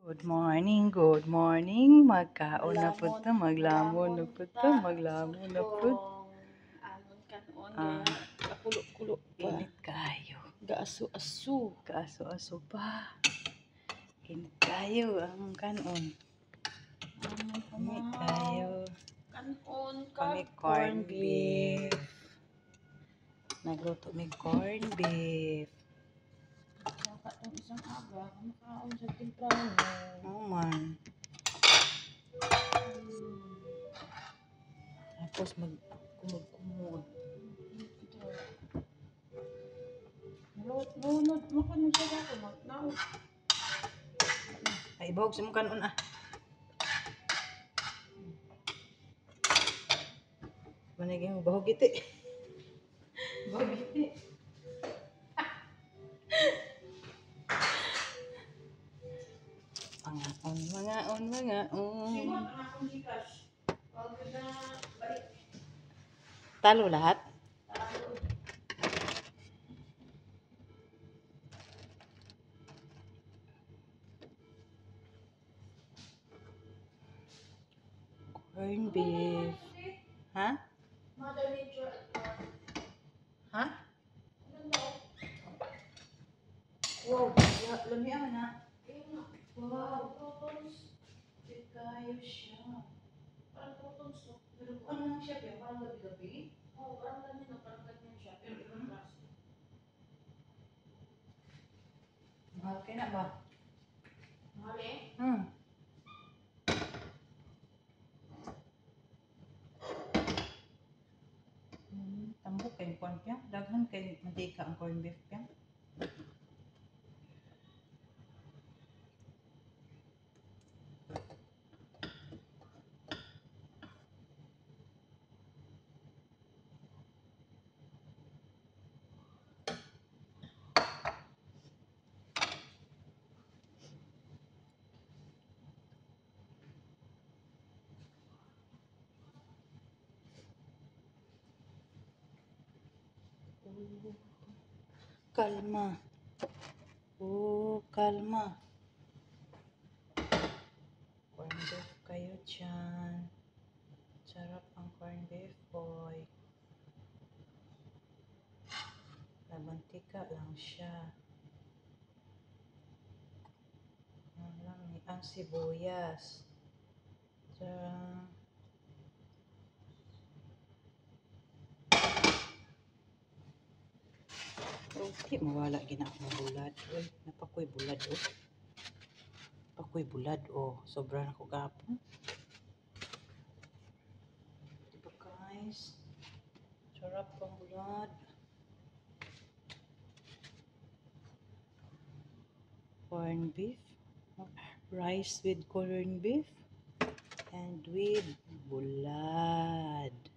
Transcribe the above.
Good morning. Magkaon na pud ta, maglamon na pud ta, maglamon na pud. Amon kanon Ah, kapulo-kulo pa. init kayo. Gaaso-aso. Kaaso-aso pa. Init kayo ang kanon. Init kayo. Kanon Kami corn beef. Nagluto may corn beef. Saka itong isang aga, kumakaon sa timprano. Oh man. Tapos kumod-kumod. Lunod mo ka nung siya ako, magnaw. Ay, ibahog sa mong kanon ah. Maniging mo bahog iti. Bahog iti. Mangaon. Talo lahat? Corn beef. Ha? Ha? Wow, lamian na. Wow. Kayo siya. Pero ano lang siya, pero parang gabi-gabi? Oo, parang ganyan siya. Pero ibang klase. Mahal ka na ba? Mahal eh? Tambok kay corn piya. Daghan kay mantika ang corn beef piya. Kalma. Kalma. Corn beef kayo dyan. Sarap ang corn beef, boy. Namantika lang siya. Ang sibuyas. Okay, mawala gina akong bulad. Uy, napakoy bulad, oh. Pakoy bulad, oh. Sobra na ko gapon. Diba, guys? Sarap ang bulad. Corn beef. Rice with corn beef. And with bulad.